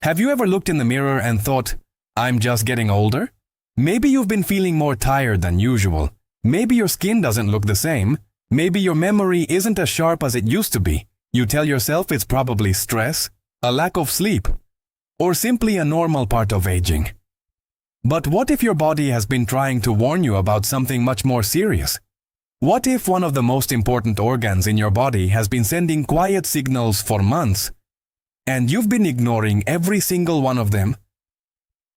Have you ever looked in the mirror and thought, I'm just getting older? Maybe you've been feeling more tired than usual. Maybe your skin doesn't look the same. Maybe your memory isn't as sharp as it used to be. You tell yourself it's probably stress, a lack of sleep, or simply a normal part of aging. But what if your body has been trying to warn you about something much more serious? What if one of the most important organs in your body has been sending quiet signals for months, and you've been ignoring every single one of them?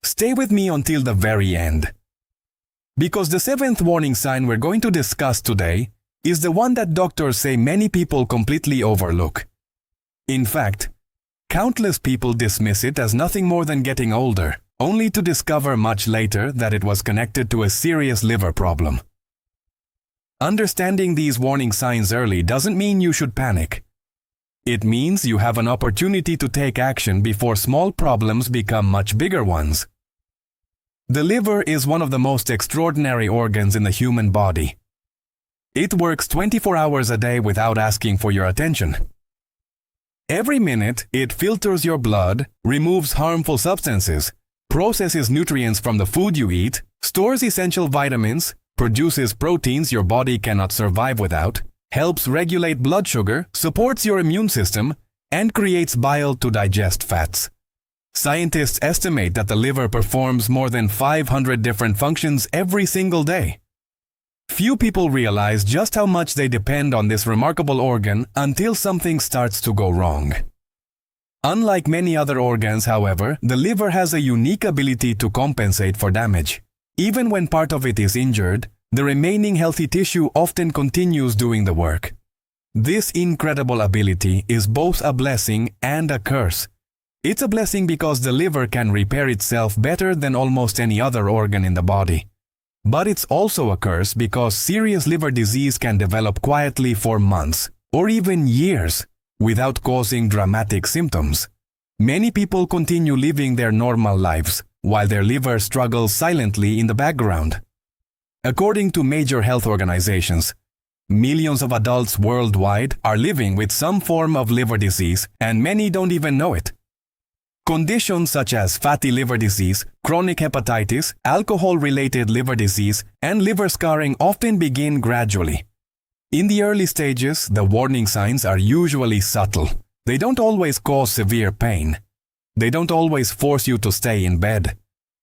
Stay with me until the very end. Because the seventh warning sign we're going to discuss today is the one that doctors say many people completely overlook. In fact, countless people dismiss it as nothing more than getting older, only to discover much later that it was connected to a serious liver problem. Understanding these warning signs early doesn't mean you should panic. It means you have an opportunity to take action before small problems become much bigger ones. The liver is one of the most extraordinary organs in the human body. It works 24 hours a day without asking for your attention. Every minute, it filters your blood, removes harmful substances, processes nutrients from the food you eat, stores essential vitamins, produces proteins your body cannot survive without, helps regulate blood sugar, supports your immune system, and creates bile to digest fats. Scientists estimate that the liver performs more than 500 different functions every single day. Few people realize just how much they depend on this remarkable organ until something starts to go wrong. Unlike many other organs, however, the liver has a unique ability to compensate for damage. Even when part of it is injured, the remaining healthy tissue often continues doing the work. This incredible ability is both a blessing and a curse. It's a blessing because the liver can repair itself better than almost any other organ in the body. But it's also a curse because serious liver disease can develop quietly for months, or even years, without causing dramatic symptoms. Many people continue living their normal lives, while their liver struggles silently in the background. According to major health organizations, millions of adults worldwide are living with some form of liver disease, and many don't even know it. Conditions such as fatty liver disease, chronic hepatitis, alcohol-related liver disease, and liver scarring often begin gradually. In the early stages, the warning signs are usually subtle. They don't always cause severe pain. They don't always force you to stay in bed.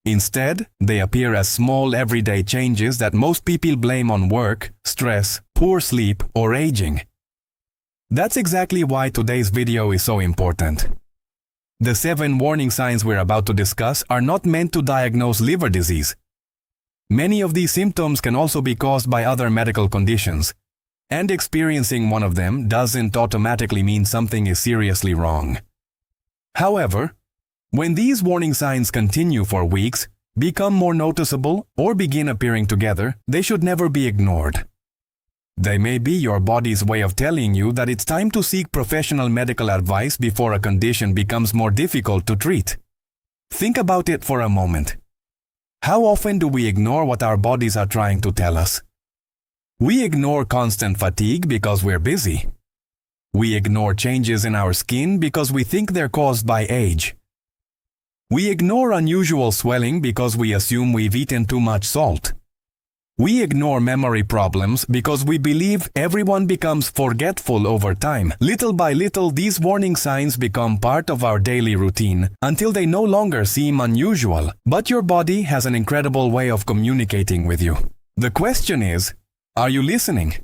Instead, they appear as small everyday changes that most people blame on work, stress, poor sleep, or aging. That's exactly why today's video is so important. The 7 warning signs we're about to discuss are not meant to diagnose liver disease. Many of these symptoms can also be caused by other medical conditions, and experiencing one of them doesn't automatically mean something is seriously wrong. However, when these warning signs continue for weeks, become more noticeable, or begin appearing together, they should never be ignored. They may be your body's way of telling you that it's time to seek professional medical advice before a condition becomes more difficult to treat. Think about it for a moment. How often do we ignore what our bodies are trying to tell us? We ignore constant fatigue because we're busy. We ignore changes in our skin because we think they're caused by age. We ignore unusual swelling because we assume we've eaten too much salt. We ignore memory problems because we believe everyone becomes forgetful over time. Little by little, these warning signs become part of our daily routine until they no longer seem unusual. But your body has an incredible way of communicating with you. The question is, are you listening?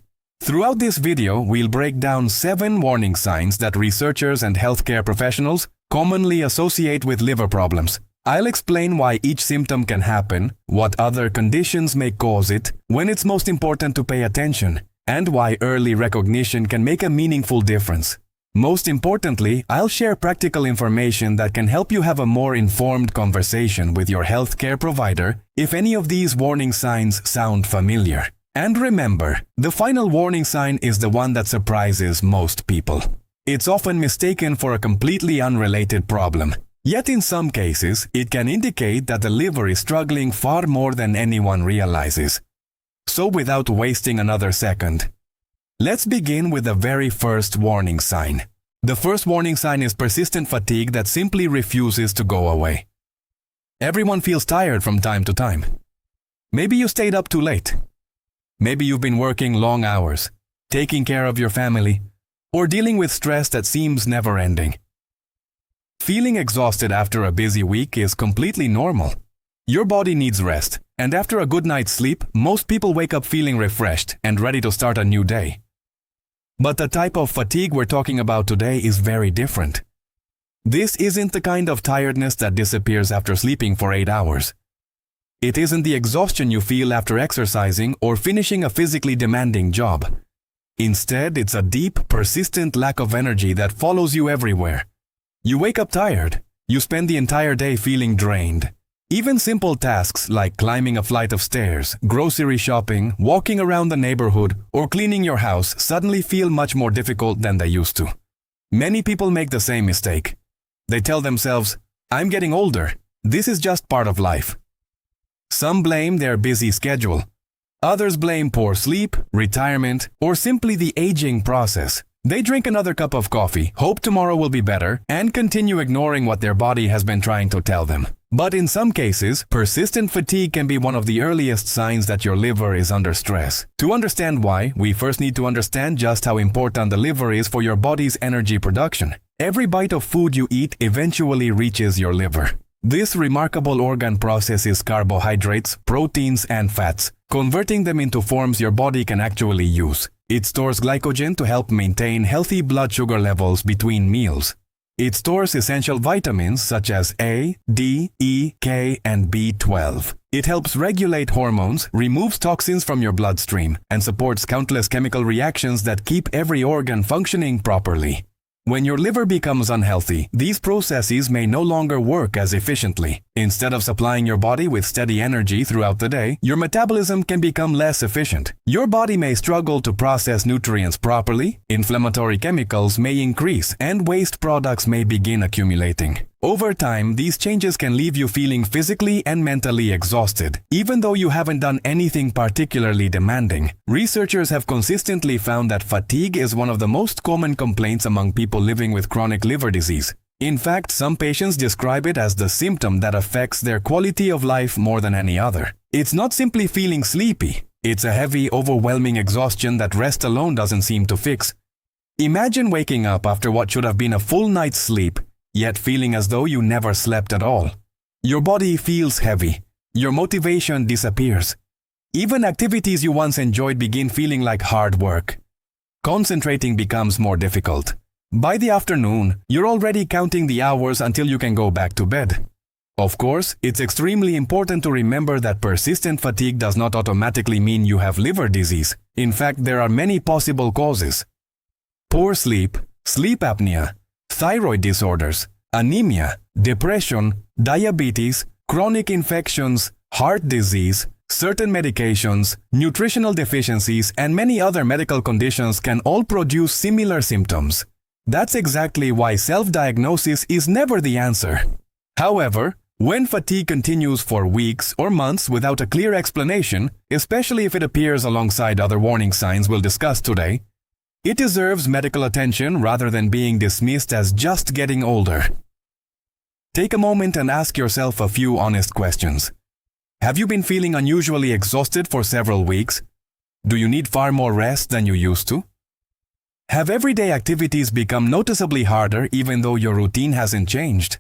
Throughout this video, we'll break down 7 warning signs that researchers and healthcare professionals commonly associate with liver problems. I'll explain why each symptom can happen, what other conditions may cause it, when it's most important to pay attention, and why early recognition can make a meaningful difference. Most importantly, I'll share practical information that can help you have a more informed conversation with your healthcare provider if any of these warning signs sound familiar. And remember, the final warning sign is the one that surprises most people. It's often mistaken for a completely unrelated problem. Yet in some cases, it can indicate that the liver is struggling far more than anyone realizes. So without wasting another second, let's begin with the very first warning sign. The first warning sign is persistent fatigue that simply refuses to go away. Everyone feels tired from time to time. Maybe you stayed up too late. Maybe you've been working long hours, taking care of your family, or dealing with stress that seems never-ending. Feeling exhausted after a busy week is completely normal. Your body needs rest, and after a good night's sleep, most people wake up feeling refreshed and ready to start a new day. But the type of fatigue we're talking about today is very different. This isn't the kind of tiredness that disappears after sleeping for 8 hours. It isn't the exhaustion you feel after exercising or finishing a physically demanding job. Instead, it's a deep, persistent lack of energy that follows you everywhere. You wake up tired. You spend the entire day feeling drained. Even simple tasks like climbing a flight of stairs, grocery shopping, walking around the neighborhood, or cleaning your house suddenly feel much more difficult than they used to. Many people make the same mistake. They tell themselves, "I'm getting older. This is just part of life." Some blame their busy schedule. Others blame poor sleep, retirement, or simply the aging process. They drink another cup of coffee, hope tomorrow will be better, and continue ignoring what their body has been trying to tell them. But in some cases, persistent fatigue can be one of the earliest signs that your liver is under stress. To understand why, we first need to understand just how important the liver is for your body's energy production. Every bite of food you eat eventually reaches your liver. This remarkable organ processes carbohydrates, proteins, and fats, converting them into forms your body can actually use. It stores glycogen to help maintain healthy blood sugar levels between meals. It stores essential vitamins such as A, D, E, K, and B12. It helps regulate hormones, removes toxins from your bloodstream, and supports countless chemical reactions that keep every organ functioning properly. When your liver becomes unhealthy, these processes may no longer work as efficiently. Instead of supplying your body with steady energy throughout the day, your metabolism can become less efficient. Your body may struggle to process nutrients properly, inflammatory chemicals may increase, and waste products may begin accumulating. Over time, these changes can leave you feeling physically and mentally exhausted, even though you haven't done anything particularly demanding. Researchers have consistently found that fatigue is one of the most common complaints among people living with chronic liver disease. In fact, some patients describe it as the symptom that affects their quality of life more than any other. It's not simply feeling sleepy. It's a heavy, overwhelming exhaustion that rest alone doesn't seem to fix. Imagine waking up after what should have been a full night's sleep, yet feeling as though you never slept at all. Your body feels heavy. Your motivation disappears. Even activities you once enjoyed begin feeling like hard work. Concentrating becomes more difficult. By the afternoon, you're already counting the hours until you can go back to bed. Of course, it's extremely important to remember that persistent fatigue does not automatically mean you have liver disease. In fact, there are many possible causes. Poor sleep, sleep apnea, thyroid disorders, anemia, depression, diabetes, chronic infections, heart disease, certain medications, nutritional deficiencies, and many other medical conditions can all produce similar symptoms. That's exactly why self-diagnosis is never the answer. However, when fatigue continues for weeks or months without a clear explanation, especially if it appears alongside other warning signs we'll discuss today, it deserves medical attention rather than being dismissed as just getting older. Take a moment and ask yourself a few honest questions. Have you been feeling unusually exhausted for several weeks? Do you need far more rest than you used to? Have everyday activities become noticeably harder even though your routine hasn't changed?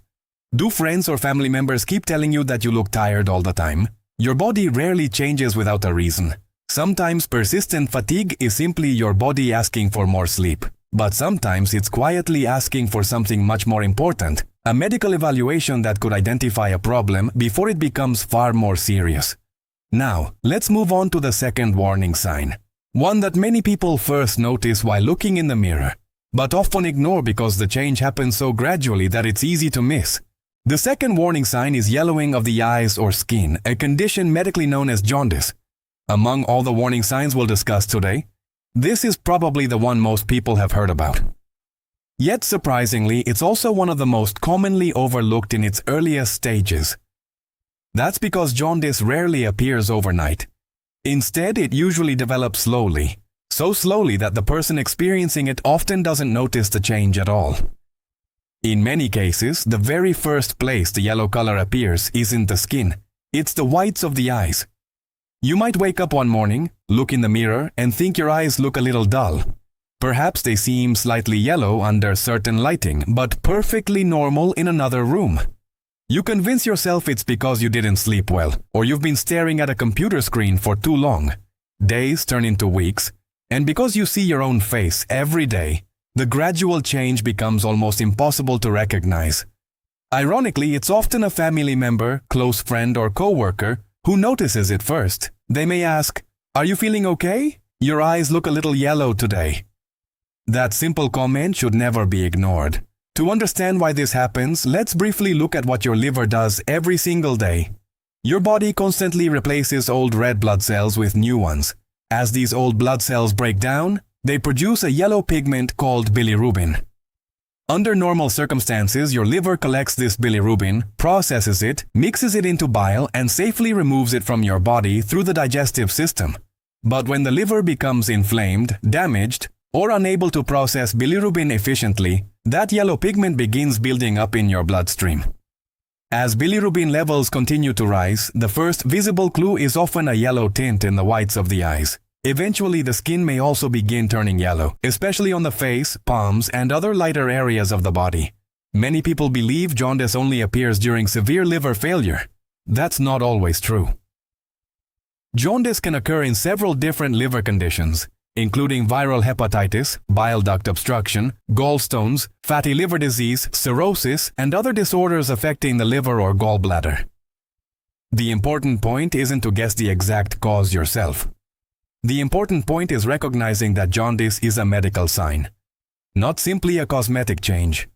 Do friends or family members keep telling you that you look tired all the time? Your body rarely changes without a reason. Sometimes persistent fatigue is simply your body asking for more sleep. But sometimes it's quietly asking for something much more important, a medical evaluation that could identify a problem before it becomes far more serious. Now, let's move on to the second warning sign. One that many people first notice while looking in the mirror, but often ignore because the change happens so gradually that it's easy to miss. The second warning sign is yellowing of the eyes or skin, a condition medically known as jaundice. Among all the warning signs we'll discuss today, this is probably the one most people have heard about. Yet surprisingly, it's also one of the most commonly overlooked in its earliest stages. That's because jaundice rarely appears overnight. Instead, it usually develops slowly, so slowly that the person experiencing it often doesn't notice the change at all. In many cases, the very first place the yellow color appears isn't the skin, it's the whites of the eyes. You might wake up one morning, look in the mirror, and think your eyes look a little dull. Perhaps they seem slightly yellow under certain lighting, but perfectly normal in another room. You convince yourself it's because you didn't sleep well, or you've been staring at a computer screen for too long. Days turn into weeks, and because you see your own face every day, the gradual change becomes almost impossible to recognize. Ironically, it's often a family member, close friend, or coworker who notices it first. They may ask, "Are you feeling okay? Your eyes look a little yellow today." That simple comment should never be ignored. To understand why this happens, let's briefly look at what your liver does every single day. Your body constantly replaces old red blood cells with new ones. As these old blood cells break down, they produce a yellow pigment called bilirubin. Under normal circumstances, your liver collects this bilirubin, processes it, mixes it into bile, and safely removes it from your body through the digestive system. But when the liver becomes inflamed, damaged, or unable to process bilirubin efficiently, that yellow pigment begins building up in your bloodstream. As bilirubin levels continue to rise, the first visible clue is often a yellow tint in the whites of the eyes. Eventually, the skin may also begin turning yellow, especially on the face, palms, and other lighter areas of the body. Many people believe jaundice only appears during severe liver failure. That's not always true. Jaundice can occur in several different liver conditions, including viral hepatitis, bile duct obstruction, gallstones, fatty liver disease, cirrhosis, and other disorders affecting the liver or gallbladder. The important point isn't to guess the exact cause yourself. The important point is recognizing that jaundice is a medical sign, not simply a cosmetic change.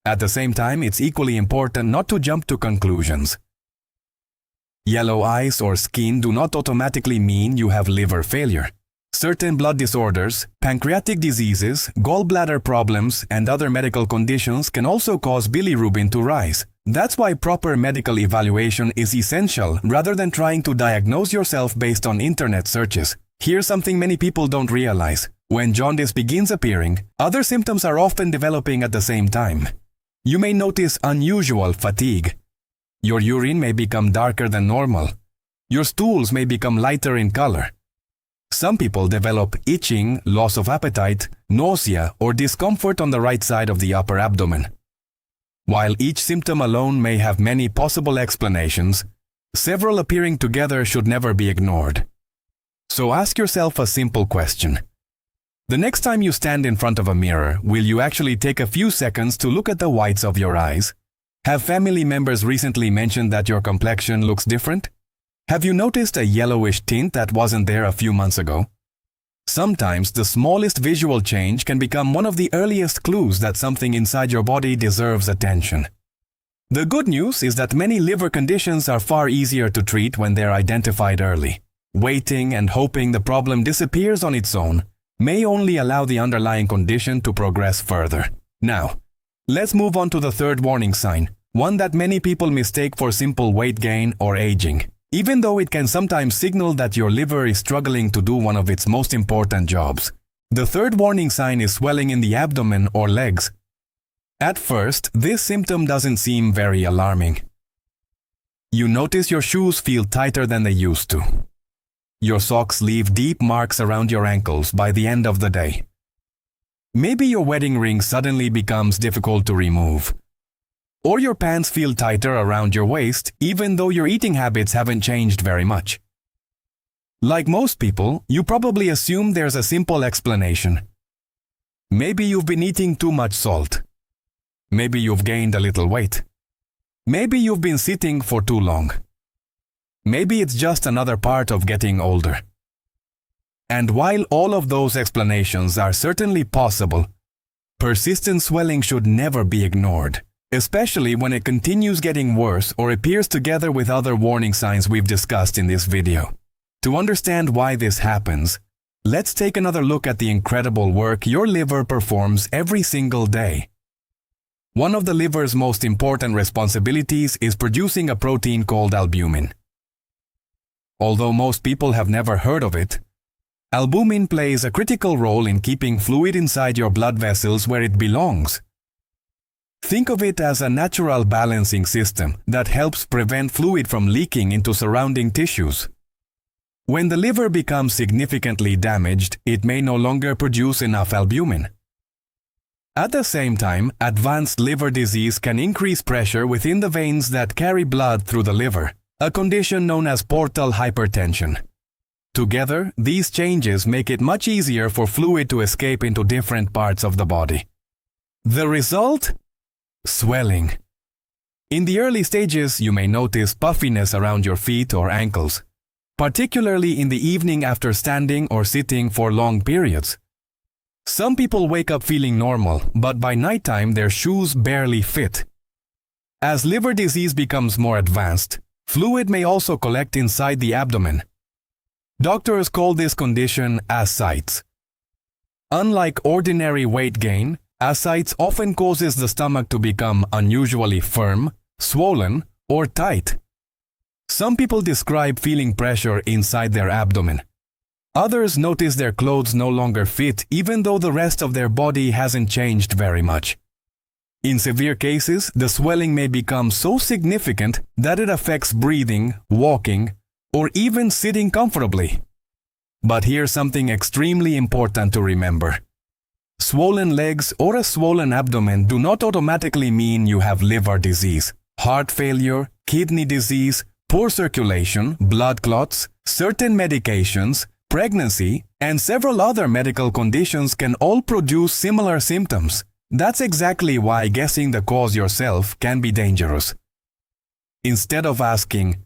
At the same time, it's equally important not to jump to conclusions. Yellow eyes or skin do not automatically mean you have liver failure. Certain blood disorders, pancreatic diseases, gallbladder problems, and other medical conditions can also cause bilirubin to rise. That's why proper medical evaluation is essential rather than trying to diagnose yourself based on internet searches. Here's something many people don't realize. When jaundice begins appearing, other symptoms are often developing at the same time. You may notice unusual fatigue. Your urine may become darker than normal. Your stools may become lighter in color. Some people develop itching, loss of appetite, nausea, or discomfort on the right side of the upper abdomen. While each symptom alone may have many possible explanations, several appearing together should never be ignored. So ask yourself a simple question. The next time you stand in front of a mirror, will you actually take a few seconds to look at the whites of your eyes? Have family members recently mentioned that your complexion looks different? Have you noticed a yellowish tint that wasn't there a few months ago? Sometimes the smallest visual change can become one of the earliest clues that something inside your body deserves attention. The good news is that many liver conditions are far easier to treat when they're identified early. Waiting and hoping the problem disappears on its own may only allow the underlying condition to progress further. Now, let's move on to the third warning sign, one that many people mistake for simple weight gain or aging. Even though it can sometimes signal that your liver is struggling to do one of its most important jobs. The third warning sign is swelling in the abdomen or legs. At first, this symptom doesn't seem very alarming. You notice your shoes feel tighter than they used to. Your socks leave deep marks around your ankles by the end of the day. Maybe your wedding ring suddenly becomes difficult to remove. Or your pants feel tighter around your waist even though your eating habits haven't changed very much. Like most people, you probably assume there's a simple explanation. Maybe you've been eating too much salt. Maybe you've gained a little weight. Maybe you've been sitting for too long. Maybe it's just another part of getting older. And while all of those explanations are certainly possible, persistent swelling should never be ignored, especially when it continues getting worse or appears together with other warning signs we've discussed in this video. To understand why this happens, let's take another look at the incredible work your liver performs every single day. One of the liver's most important responsibilities is producing a protein called albumin. Although most people have never heard of it, Albumin plays a critical role in keeping fluid inside your blood vessels where it belongs. Think of it as a natural balancing system that helps prevent fluid from leaking into surrounding tissues. When the liver becomes significantly damaged, it may no longer produce enough albumin. At the same time, advanced liver disease can increase pressure within the veins that carry blood through the liver, a condition known as portal hypertension. Together, these changes make it much easier for fluid to escape into different parts of the body. The result? Swelling. In the early stages, you may notice puffiness around your feet or ankles, particularly in the evening after standing or sitting for long periods. Some people wake up feeling normal, but by nighttime their shoes barely fit. As liver disease becomes more advanced, fluid may also collect inside the abdomen. Doctors call this condition ascites. Unlike ordinary weight gain, ascites often causes the stomach to become unusually firm, swollen, or tight. Some people describe feeling pressure inside their abdomen. Others notice their clothes no longer fit even though the rest of their body hasn't changed very much. In severe cases, the swelling may become so significant that it affects breathing, walking, or even sitting comfortably. But here's something extremely important to remember. Swollen legs or a swollen abdomen do not automatically mean you have liver disease. Heart failure, kidney disease, poor circulation, blood clots, certain medications, pregnancy, and several other medical conditions can all produce similar symptoms. That's exactly why guessing the cause yourself can be dangerous. Instead of asking,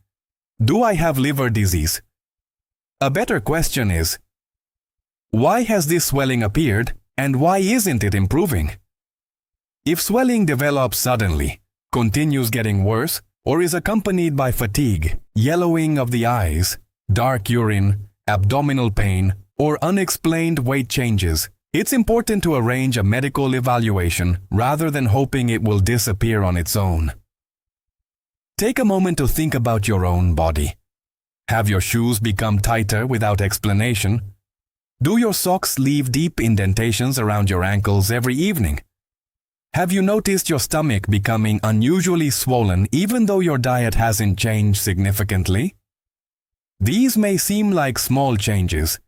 "Do I have liver disease?" a better question is, "Why has this swelling appeared and why isn't it improving?" If swelling develops suddenly, continues getting worse, or is accompanied by fatigue, yellowing of the eyes, dark urine, abdominal pain, or unexplained weight changes, it's important to arrange a medical evaluation rather than hoping it will disappear on its own. Take a moment to think about your own body. Have your shoes become tighter without explanation? Do your socks leave deep indentations around your ankles every evening? Have you noticed your stomach becoming unusually swollen even though your diet hasn't changed significantly? These may seem like small changes,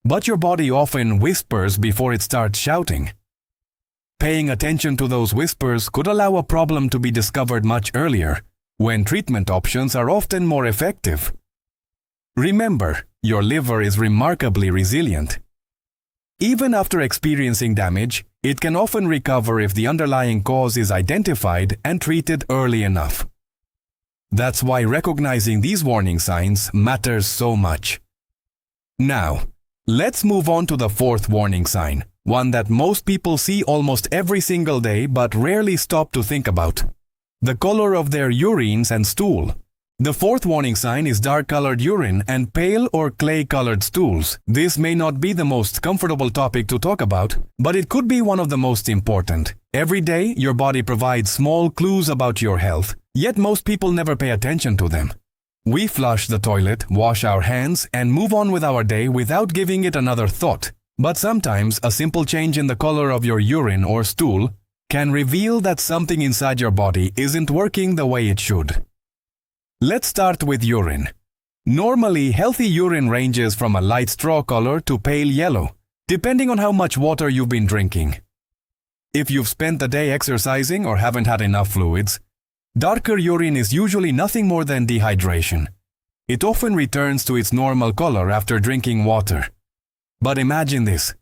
but your body often whispers before it starts shouting. Paying attention to those whispers could allow a problem to be discovered much earlier, when treatment options are often more effective. Remember, your liver is remarkably resilient. Even after experiencing damage, it can often recover if the underlying cause is identified and treated early enough. That's why recognizing these warning signs matters so much. Now, let's move on to the fourth warning sign, one that most people see almost every single day but rarely stop to think about: the color of their urines and stool. The fourth warning sign is dark-colored urine and pale or clay-colored stools. This may not be the most comfortable topic to talk about, but it could be one of the most important. Every day, your body provides small clues about your health, yet most people never pay attention to them. We flush the toilet, wash our hands, and move on with our day without giving it another thought. But sometimes, a simple change in the color of your urine or stool can reveal that something inside your body isn't working the way it should. Let's start with urine. Normally, healthy urine ranges from a light straw color to pale yellow, depending on how much water you've been drinking. If you've spent the day exercising or haven't had enough fluids, darker urine is usually nothing more than dehydration. It often returns to its normal color after drinking water. But imagine this.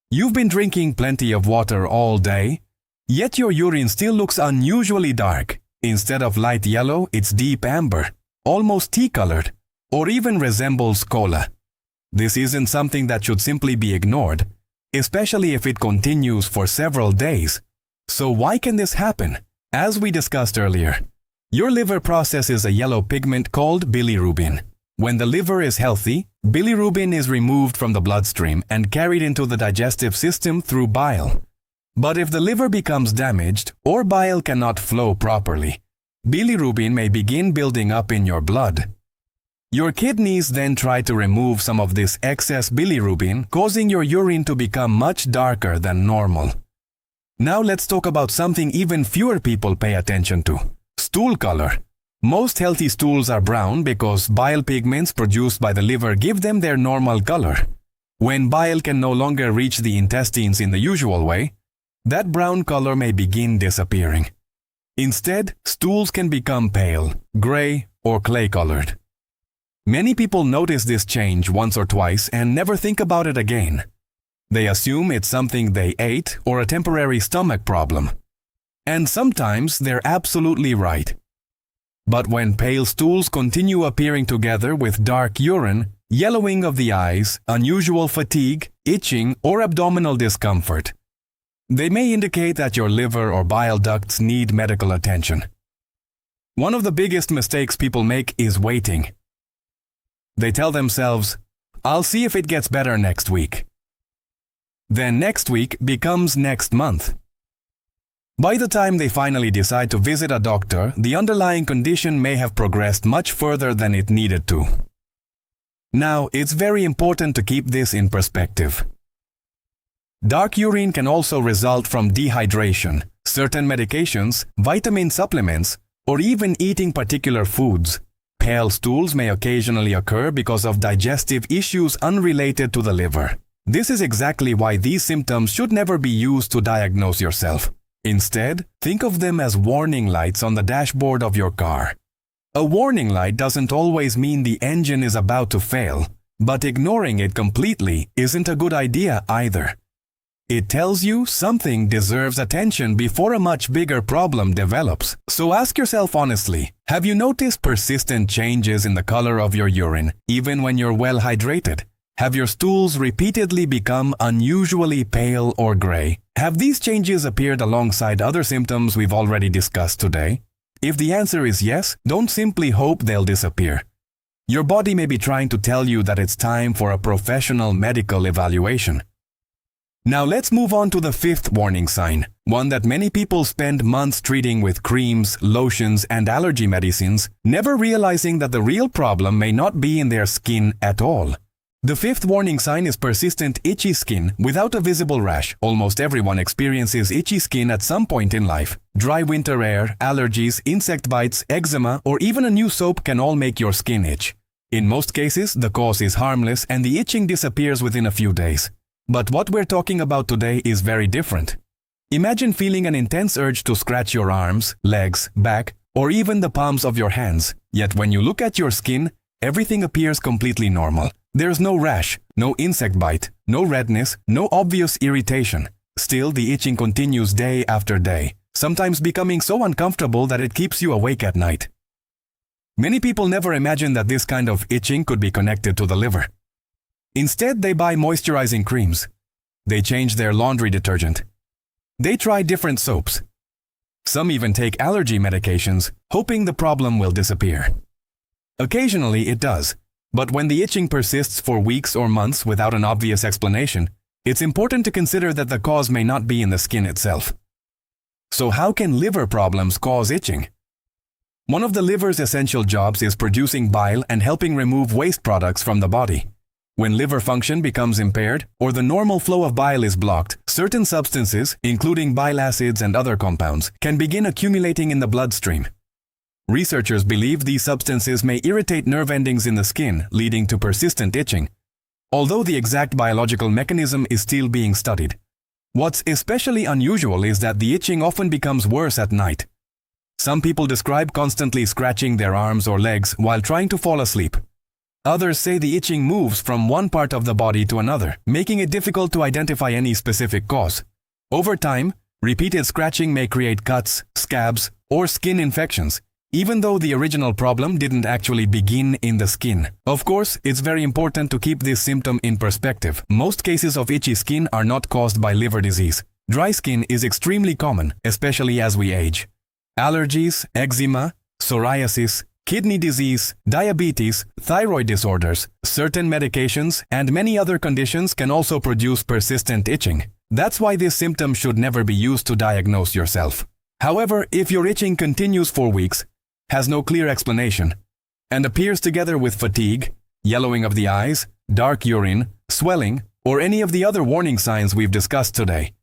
You've been drinking plenty of water all day, yet your urine still looks unusually dark. Instead of light yellow, it's deep amber, almost tea-colored, or even resembles cola. This isn't something that should simply be ignored, especially if it continues for several days. So why can this happen? As we discussed earlier, your liver processes a yellow pigment called bilirubin. When the liver is healthy, bilirubin is removed from the bloodstream and carried into the digestive system through bile. But if the liver becomes damaged or bile cannot flow properly, bilirubin may begin building up in your blood. Your kidneys then try to remove some of this excess bilirubin, causing your urine to become much darker than normal. Now let's talk about something even fewer people pay attention to: stool color. Most healthy stools are brown because bile pigments produced by the liver give them their normal color. When bile can no longer reach the intestines in the usual way, that brown color may begin disappearing. Instead, stools can become pale, gray, or clay-colored. Many people notice this change once or twice and never think about it again. They assume it's something they ate or a temporary stomach problem. And sometimes they're absolutely right. But when pale stools continue appearing together with dark urine, yellowing of the eyes, unusual fatigue, itching, or abdominal discomfort, they may indicate that your liver or bile ducts need medical attention. One of the biggest mistakes people make is waiting. They tell themselves, "I'll see if it gets better next week." Then next week becomes next month. By the time they finally decide to visit a doctor, the underlying condition may have progressed much further than it needed to. Now, it's very important to keep this in perspective. Dark urine can also result from dehydration, certain medications, vitamin supplements, or even eating particular foods. Pale stools may occasionally occur because of digestive issues unrelated to the liver. This is exactly why these symptoms should never be used to diagnose yourself. Instead, think of them as warning lights on the dashboard of your car. A warning light doesn't always mean the engine is about to fail, but ignoring it completely isn't a good idea either. It tells you something deserves attention before a much bigger problem develops. So ask yourself honestly, have you noticed persistent changes in the color of your urine, even when you're well hydrated? Have your stools repeatedly become unusually pale or gray? Have these changes appeared alongside other symptoms we've already discussed today? If the answer is yes, don't simply hope they'll disappear. Your body may be trying to tell you that it's time for a professional medical evaluation. Now let's move on to the fifth warning sign, one that many people spend months treating with creams, lotions, and allergy medicines, never realizing that the real problem may not be in their skin at all. The fifth warning sign is persistent itchy skin without a visible rash. Almost everyone experiences itchy skin at some point in life. Dry winter air, allergies, insect bites, eczema, or even a new soap can all make your skin itch. In most cases, the cause is harmless and the itching disappears within a few days. But what we're talking about today is very different. Imagine feeling an intense urge to scratch your arms, legs, back, or even the palms of your hands. Yet when you look at your skin, everything appears completely normal. There's no rash, no insect bite, no redness, no obvious irritation. Still, the itching continues day after day, sometimes becoming so uncomfortable that it keeps you awake at night. Many people never imagine that this kind of itching could be connected to the liver. Instead, they buy moisturizing creams. They change their laundry detergent. They try different soaps. Some even take allergy medications, hoping the problem will disappear. Occasionally it does, but when the itching persists for weeks or months without an obvious explanation, it's important to consider that the cause may not be in the skin itself. So how can liver problems cause itching? One of the liver's essential jobs is producing bile and helping remove waste products from the body. When liver function becomes impaired or the normal flow of bile is blocked, certain substances, including bile acids and other compounds, can begin accumulating in the bloodstream. Researchers believe these substances may irritate nerve endings in the skin, leading to persistent itching, although the exact biological mechanism is still being studied. What's especially unusual is that the itching often becomes worse at night. Some people describe constantly scratching their arms or legs while trying to fall asleep. Others say the itching moves from one part of the body to another, making it difficult to identify any specific cause. Over time, repeated scratching may create cuts, scabs, or skin infections, even though the original problem didn't actually begin in the skin. Of course, it's very important to keep this symptom in perspective. Most cases of itchy skin are not caused by liver disease. Dry skin is extremely common, especially as we age. Allergies, eczema, psoriasis, kidney disease, diabetes, thyroid disorders, certain medications, and many other conditions can also produce persistent itching. That's why this symptom should never be used to diagnose yourself. However, if your itching continues for weeks, has no clear explanation, and appears together with fatigue, yellowing of the eyes, dark urine, swelling, or any of the other warning signs we've discussed today,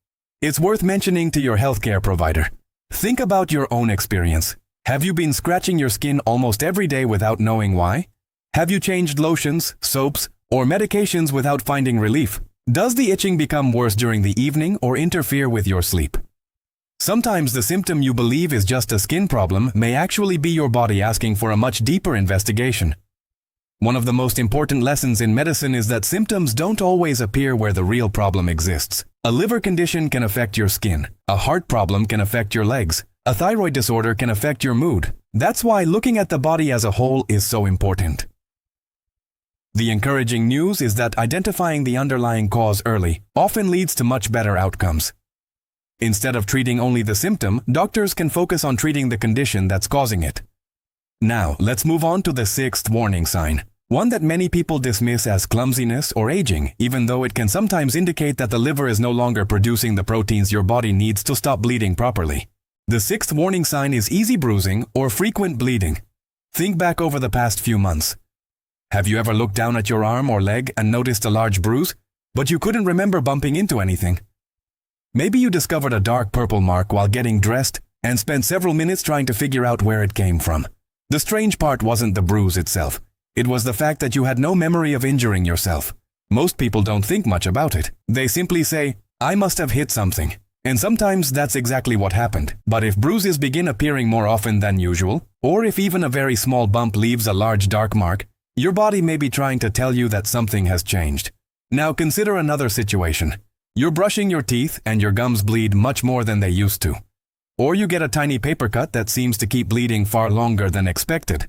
it's worth mentioning to your healthcare provider. Think about your own experience. Have you been scratching your skin almost every day without knowing why? Have you changed lotions, soaps, or medications without finding relief? Does the itching become worse during the evening or interfere with your sleep? Sometimes the symptom you believe is just a skin problem may actually be your body asking for a much deeper investigation. One of the most important lessons in medicine is that symptoms don't always appear where the real problem exists. A liver condition can affect your skin. A heart problem can affect your legs. A thyroid disorder can affect your mood. That's why looking at the body as a whole is so important. The encouraging news is that identifying the underlying cause early often leads to much better outcomes. Instead of treating only the symptom, doctors can focus on treating the condition that's causing it. Now, let's move on to the sixth warning sign, one that many people dismiss as clumsiness or aging, even though it can sometimes indicate that the liver is no longer producing the proteins your body needs to stop bleeding properly. The sixth warning sign is easy bruising or frequent bleeding. Think back over the past few months. Have you ever looked down at your arm or leg and noticed a large bruise, but you couldn't remember bumping into anything? Maybe you discovered a dark purple mark while getting dressed and spent several minutes trying to figure out where it came from. The strange part wasn't the bruise itself. It was the fact that you had no memory of injuring yourself. Most people don't think much about it. They simply say, "I must have hit something." And sometimes that's exactly what happened. But if bruises begin appearing more often than usual, or if even a very small bump leaves a large dark mark, your body may be trying to tell you that something has changed. Now consider another situation. You're brushing your teeth and your gums bleed much more than they used to. Or you get a tiny paper cut that seems to keep bleeding far longer than expected.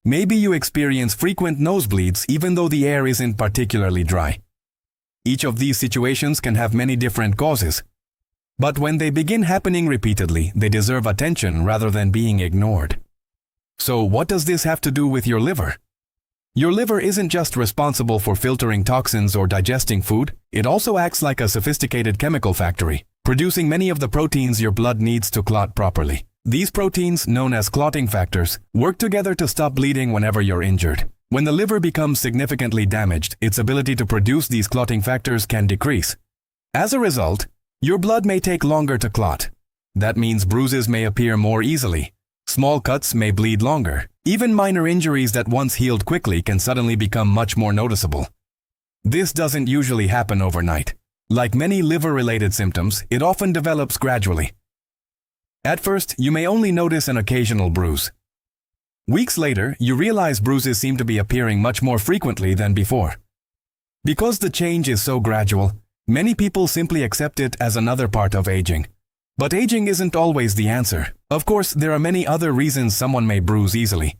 Maybe you experience frequent nosebleeds even though the air isn't particularly dry. Each of these situations can have many different causes. But when they begin happening repeatedly, they deserve attention rather than being ignored. So what does this have to do with your liver? Your liver isn't just responsible for filtering toxins or digesting food, it also acts like a sophisticated chemical factory, producing many of the proteins your blood needs to clot properly. These proteins, known as clotting factors, work together to stop bleeding whenever you're injured. When the liver becomes significantly damaged, its ability to produce these clotting factors can decrease. As a result, your blood may take longer to clot. That means bruises may appear more easily. Small cuts may bleed longer. Even minor injuries that once healed quickly can suddenly become much more noticeable. This doesn't usually happen overnight. Like many liver-related symptoms, it often develops gradually. At first, you may only notice an occasional bruise. Weeks later, you realize bruises seem to be appearing much more frequently than before. Because the change is so gradual, many people simply accept it as another part of aging. But aging isn't always the answer. Of course, there are many other reasons someone may bruise easily.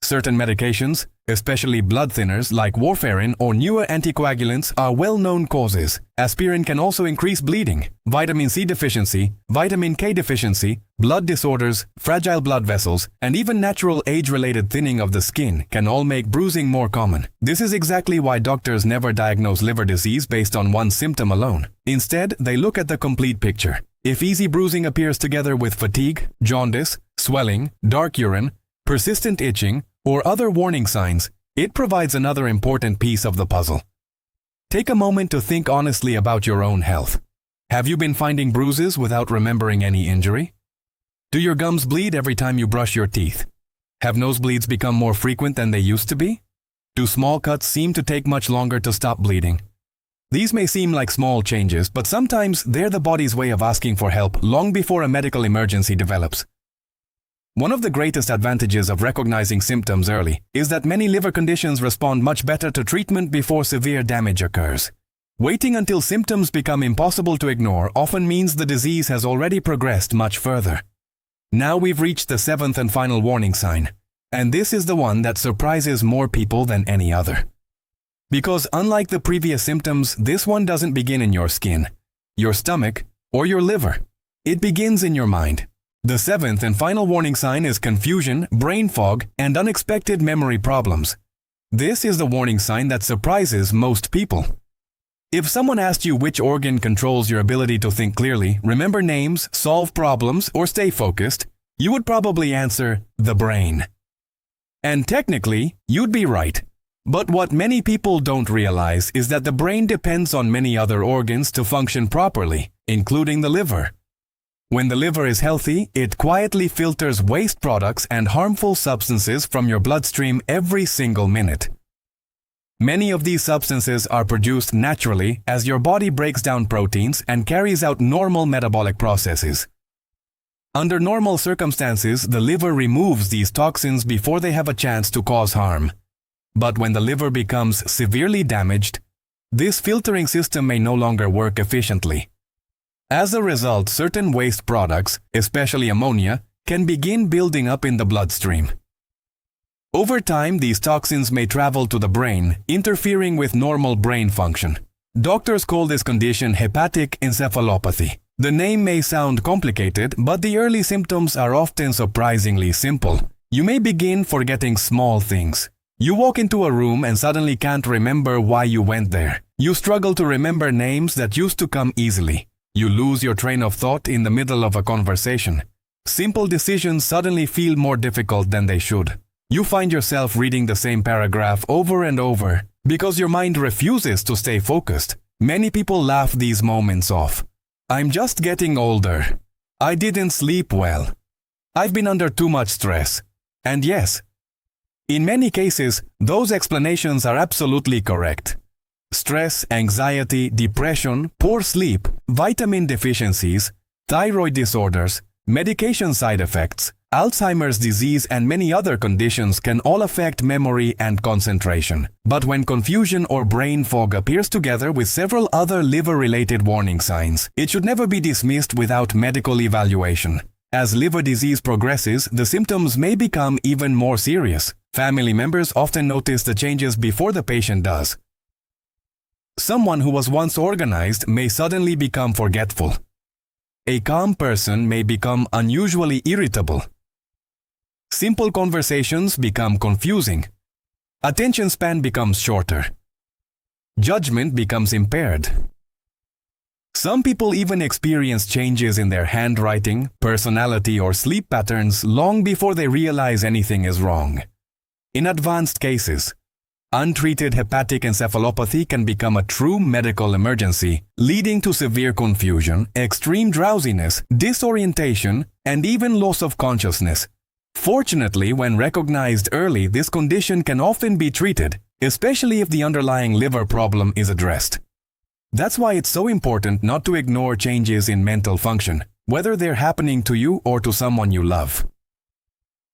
Certain medications, especially blood thinners like warfarin or newer anticoagulants, are well-known causes. Aspirin can also increase bleeding. Vitamin C deficiency, vitamin K deficiency, blood disorders, fragile blood vessels, and even natural age-related thinning of the skin can all make bruising more common. This is exactly why doctors never diagnose liver disease based on one symptom alone. Instead, they look at the complete picture. If easy bruising appears together with fatigue, jaundice, swelling, dark urine, persistent itching, or other warning signs, it provides another important piece of the puzzle. Take a moment to think honestly about your own health. Have you been finding bruises without remembering any injury? Do your gums bleed every time you brush your teeth? Have nosebleeds become more frequent than they used to be? Do small cuts seem to take much longer to stop bleeding? These may seem like small changes, but sometimes they're the body's way of asking for help long before a medical emergency develops. One of the greatest advantages of recognizing symptoms early is that many liver conditions respond much better to treatment before severe damage occurs. Waiting until symptoms become impossible to ignore often means the disease has already progressed much further. Now we've reached the seventh and final warning sign, and this is the one that surprises more people than any other. Because unlike the previous symptoms, this one doesn't begin in your skin, your stomach, or your liver. It begins in your mind. The seventh and final warning sign is confusion, brain fog, and unexpected memory problems. This is the warning sign that surprises most people. If someone asked you which organ controls your ability to think clearly, remember names, solve problems, or stay focused, you would probably answer the brain. And technically, you'd be right. But what many people don't realize is that the brain depends on many other organs to function properly, including the liver. When the liver is healthy, it quietly filters waste products and harmful substances from your bloodstream every single minute. Many of these substances are produced naturally as your body breaks down proteins and carries out normal metabolic processes. Under normal circumstances, the liver removes these toxins before they have a chance to cause harm. But when the liver becomes severely damaged, this filtering system may no longer work efficiently. As a result, certain waste products, especially ammonia, can begin building up in the bloodstream. Over time, these toxins may travel to the brain, interfering with normal brain function. Doctors call this condition hepatic encephalopathy. The name may sound complicated, but the early symptoms are often surprisingly simple. You may begin forgetting small things. You walk into a room and suddenly can't remember why you went there. You struggle to remember names that used to come easily. You lose your train of thought in the middle of a conversation. Simple decisions suddenly feel more difficult than they should. You find yourself reading the same paragraph over and over because your mind refuses to stay focused. Many people laugh these moments off. I'm just getting older. I didn't sleep well. I've been under too much stress. And yes, in many cases, those explanations are absolutely correct. Stress, anxiety, depression, poor sleep, vitamin deficiencies, thyroid disorders, medication side effects, Alzheimer's disease and many other conditions can all affect memory and concentration. But when confusion or brain fog appears together with several other liver-related warning signs, it should never be dismissed without medical evaluation. As liver disease progresses, the symptoms may become even more serious. Family members often notice the changes before the patient does. Someone who was once organized may suddenly become forgetful. A calm person may become unusually irritable. Simple conversations become confusing. Attention span becomes shorter. Judgment becomes impaired. Some people even experience changes in their handwriting, personality, or sleep patterns long before they realize anything is wrong. In advanced cases, untreated hepatic encephalopathy can become a true medical emergency, leading to severe confusion, extreme drowsiness, disorientation, and even loss of consciousness. Fortunately, when recognized early, this condition can often be treated, especially if the underlying liver problem is addressed. That's why it's so important not to ignore changes in mental function, whether they're happening to you or to someone you love.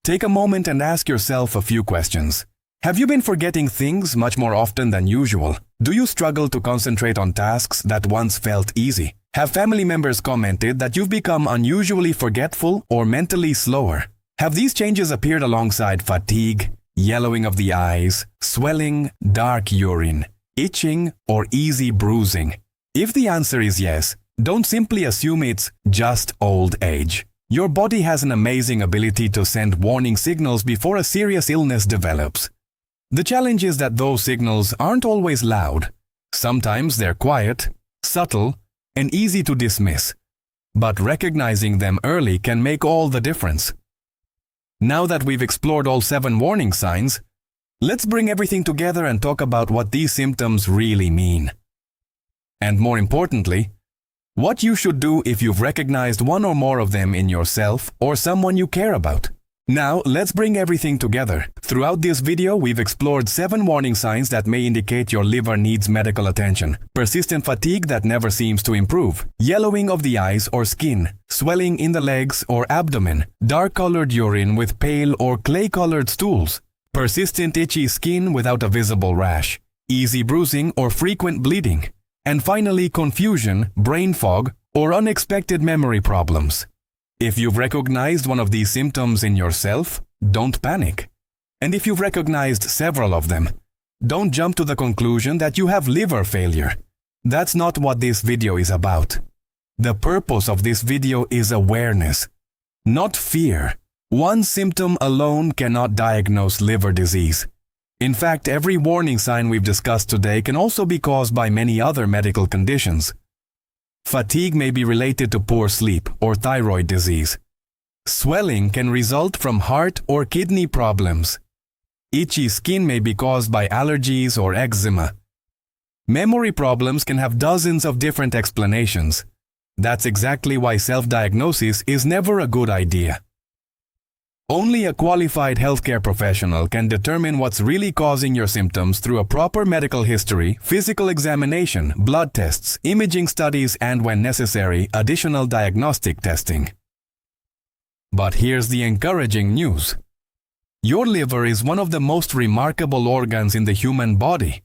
Take a moment and ask yourself a few questions. Have you been forgetting things much more often than usual? Do you struggle to concentrate on tasks that once felt easy? Have family members commented that you've become unusually forgetful or mentally slower? Have these changes appeared alongside fatigue, yellowing of the eyes, swelling, dark urine, itching, or easy bruising? If the answer is yes, don't simply assume it's just old age. Your body has an amazing ability to send warning signals before a serious illness develops. The challenge is that those signals aren't always loud. Sometimes they're quiet, subtle, and easy to dismiss. But recognizing them early can make all the difference. Now that we've explored all 7 warning signs, let's bring everything together and talk about what these symptoms really mean. And more importantly, what you should do if you've recognized one or more of them in yourself or someone you care about. Now, let's bring everything together. Throughout this video, we've explored 7 warning signs that may indicate your liver needs medical attention. Persistent fatigue that never seems to improve, yellowing of the eyes or skin, swelling in the legs or abdomen, dark-colored urine with pale or clay-colored stools, persistent itchy skin without a visible rash, easy bruising or frequent bleeding, and finally confusion, brain fog, or unexpected memory problems. If you've recognized one of these symptoms in yourself, don't panic. And if you've recognized several of them, don't jump to the conclusion that you have liver failure. That's not what this video is about. The purpose of this video is awareness, not fear. One symptom alone cannot diagnose liver disease. In fact, every warning sign we've discussed today can also be caused by many other medical conditions. Fatigue may be related to poor sleep or thyroid disease. Swelling can result from heart or kidney problems. Itchy skin may be caused by allergies or eczema. Memory problems can have dozens of different explanations. That's exactly why self-diagnosis is never a good idea. Only a qualified healthcare professional can determine what's really causing your symptoms through a proper medical history, physical examination, blood tests, imaging studies, and when necessary, additional diagnostic testing. But here's the encouraging news. Your liver is one of the most remarkable organs in the human body.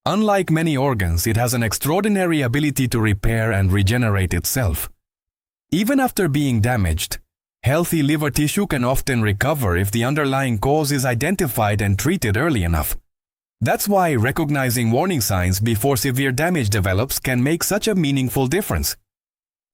Unlike many organs, it has an extraordinary ability to repair and regenerate itself. Even after being damaged, healthy liver tissue can often recover if the underlying cause is identified and treated early enough. That's why recognizing warning signs before severe damage develops can make such a meaningful difference.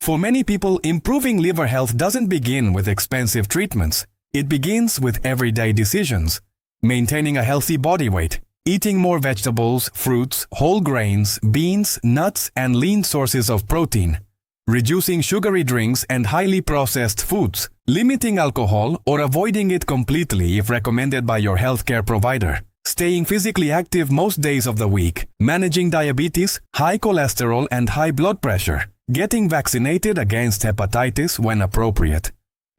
For many people, improving liver health doesn't begin with expensive treatments. It begins with everyday decisions: maintaining a healthy body weight, eating more vegetables, fruits, whole grains, beans, nuts, and lean sources of protein, reducing sugary drinks and highly processed foods, limiting alcohol or avoiding it completely if recommended by your healthcare provider, staying physically active most days of the week, managing diabetes, high cholesterol and high blood pressure, getting vaccinated against hepatitis when appropriate,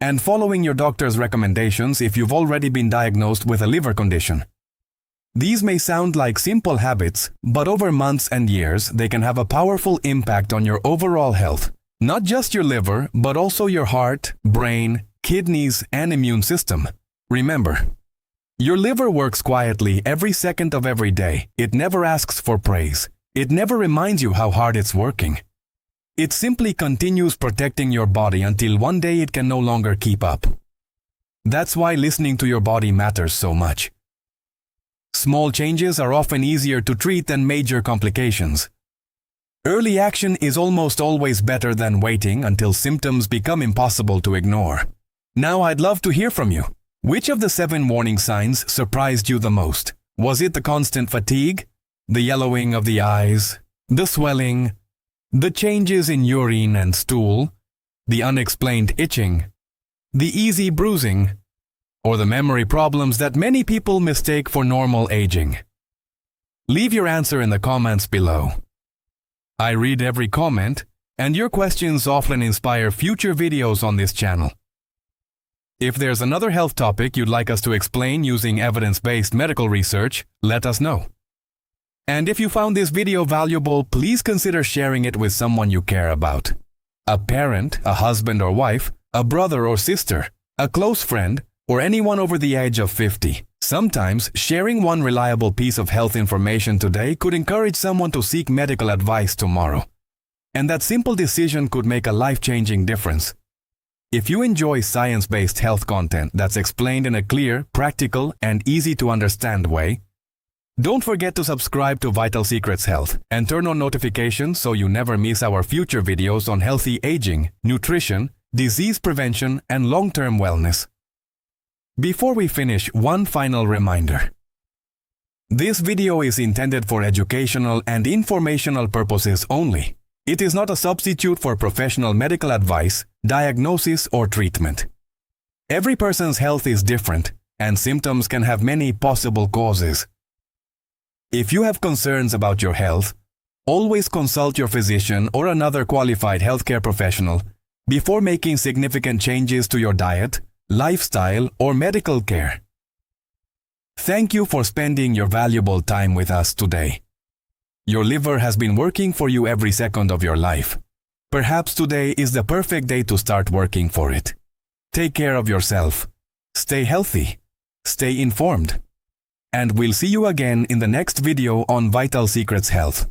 and following your doctor's recommendations if you've already been diagnosed with a liver condition. These may sound like simple habits, but over months and years, they can have a powerful impact on your overall health. Not just your liver, but also your heart, brain, kidneys, and immune system. Remember, your liver works quietly every second of every day. It never asks for praise. It never reminds you how hard it's working. It simply continues protecting your body until one day it can no longer keep up. That's why listening to your body matters so much. Small changes are often easier to treat than major complications. Early action is almost always better than waiting until symptoms become impossible to ignore. Now I'd love to hear from you. Which of the 7 warning signs surprised you the most? Was it the constant fatigue, the yellowing of the eyes, the swelling, the changes in urine and stool, the unexplained itching, the easy bruising, or the memory problems that many people mistake for normal aging? Leave your answer in the comments below. I read every comment, and your questions often inspire future videos on this channel. If there's another health topic you'd like us to explain using evidence-based medical research, let us know. And if you found this video valuable, please consider sharing it with someone you care about. A parent, a husband or wife, a brother or sister, a close friend, or anyone over the age of 50. Sometimes, sharing one reliable piece of health information today could encourage someone to seek medical advice tomorrow. And that simple decision could make a life-changing difference. If you enjoy science-based health content that's explained in a clear, practical, and easy-to-understand way, don't forget to subscribe to Vital Secrets Health and turn on notifications so you never miss our future videos on healthy aging, nutrition, disease prevention, and long-term wellness. Before we finish, one final reminder. This video is intended for educational and informational purposes only. It is not a substitute for professional medical advice, diagnosis, or treatment. Every person's health is different, and symptoms can have many possible causes. If you have concerns about your health, always consult your physician or another qualified healthcare professional before making significant changes to your diet, lifestyle, or medical care. Thank you for spending your valuable time with us today. Your liver has been working for you every second of your life. Perhaps today is the perfect day to start working for it. Take care of yourself. Stay healthy. Stay informed. And we'll see you again in the next video on Vital Secrets Health.